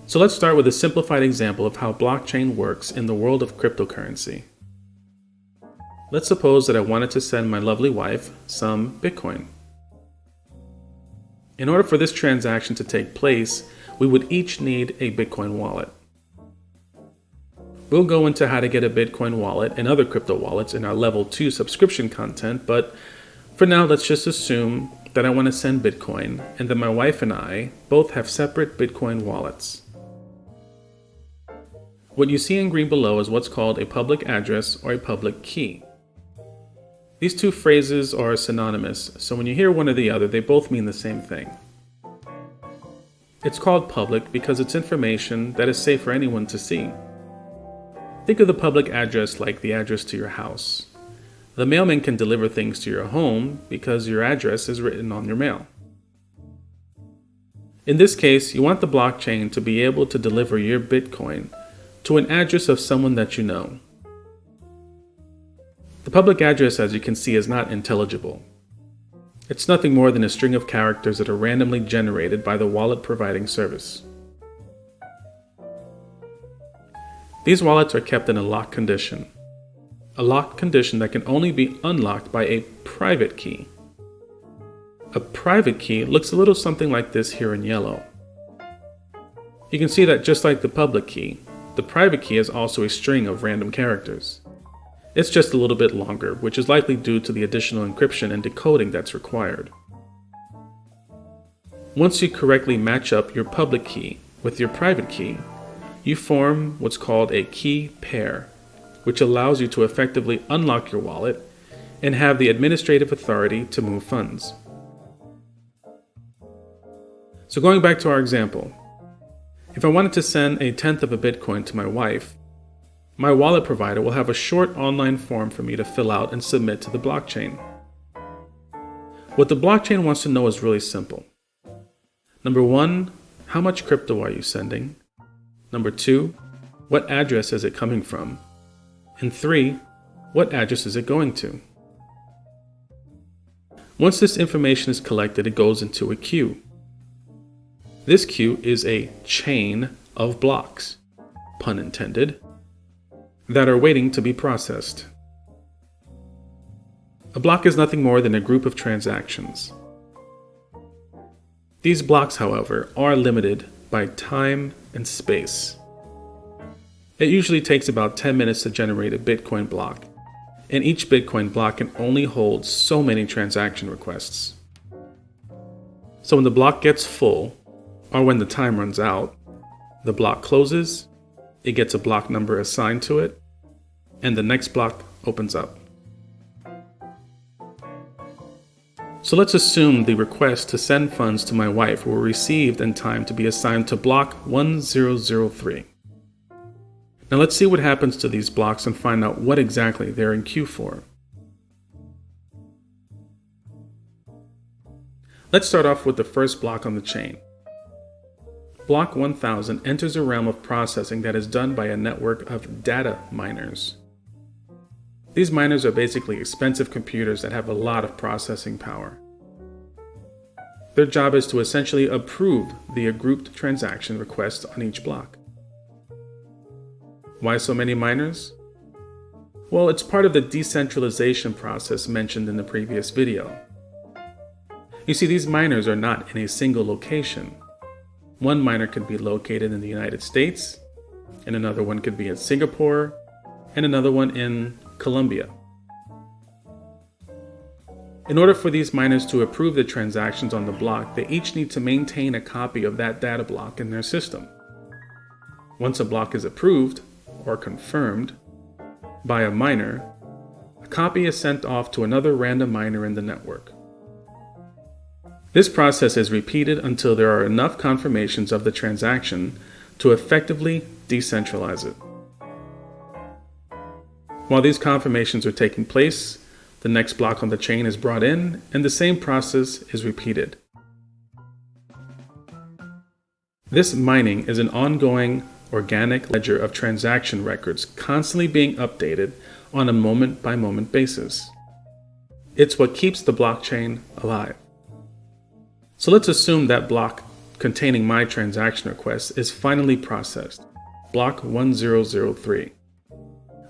So let's start with a simplified example of how blockchain works in the world of cryptocurrency. Let's suppose that I wanted to send my lovely wife some Bitcoin. In order for this transaction to take place, we would each need a Bitcoin wallet. We'll go into how to get a Bitcoin wallet and other crypto wallets in our level 2 subscription content, but for now, let's just assume that I want to send Bitcoin and that my wife and I both have separate Bitcoin wallets. What you see in green below is what's called a public address or a public key. These two phrases are synonymous, so when you hear one or the other, they both mean the same thing. It's called public because it's information that is safe for anyone to see. Think of the public address like the address to your house. The mailman can deliver things to your home because your address is written on your mail. In this case, you want the blockchain to be able to deliver your Bitcoin to an address of someone that you know. The public address, as you can see, is not intelligible. It's nothing more than a string of characters that are randomly generated by the wallet providing service. These wallets are kept in a locked condition. A locked condition that can only be unlocked by a private key. A private key looks a little something like this here in yellow. You can see that just like the public key, the private key is also a string of random characters. It's just a little bit longer, which is likely due to the additional encryption and decoding that's required. Once you correctly match up your public key with your private key, you form what's called a key pair, which allows you to effectively unlock your wallet and have the administrative authority to move funds. So going back to our example, if I wanted to send 1/10 of a Bitcoin to my wife, my wallet provider will have a short online form for me to fill out and submit to the blockchain. What the blockchain wants to know is really simple. Number 1, how much crypto are you sending? Number 2, what address is it coming from? And 3, what address is it going to? Once this information is collected, it goes into a queue. This queue is a chain of blocks, pun intended, that are waiting to be processed. A block is nothing more than a group of transactions. These blocks, however, are limited by time and space. It usually takes about 10 minutes to generate a Bitcoin block, and each Bitcoin block can only hold so many transaction requests. So when the block gets full, or when the time runs out, the block closes, it gets a block number assigned to it, and the next block opens up. So let's assume the request to send funds to my wife were received in time to be assigned to block 1003. Now let's see what happens to these blocks and find out what exactly they're in queue for. Let's start off with the first block on the chain. Block 1000 enters a realm of processing that is done by a network of data miners. These miners are basically expensive computers that have a lot of processing power. Their job is to essentially approve the grouped transaction requests on each block. Why so many miners? Well, it's part of the decentralization process mentioned in the previous video. You see, these miners are not in a single location. One miner could be located in the United States, and another one could be in Singapore, and another one in Colombia. In order for these miners to approve the transactions on the block, they each need to maintain a copy of that data block in their system. Once a block is approved, or confirmed, by a miner, a copy is sent off to another random miner in the network. This process is repeated until there are enough confirmations of the transaction to effectively decentralize it. While these confirmations are taking place, the next block on the chain is brought in, and the same process is repeated. This mining is an ongoing, organic ledger of transaction records constantly being updated on a moment-by-moment basis. It's what keeps the blockchain alive. So let's assume that block containing my transaction request is finally processed, block 1003.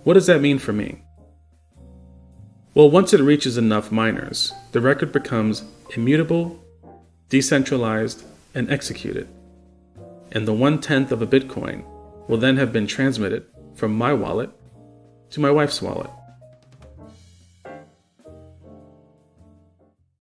What does that mean for me? Well, once it reaches enough miners, the record becomes immutable, decentralized, and executed. And the 1/10 of a Bitcoin will then have been transmitted from my wallet to my wife's wallet.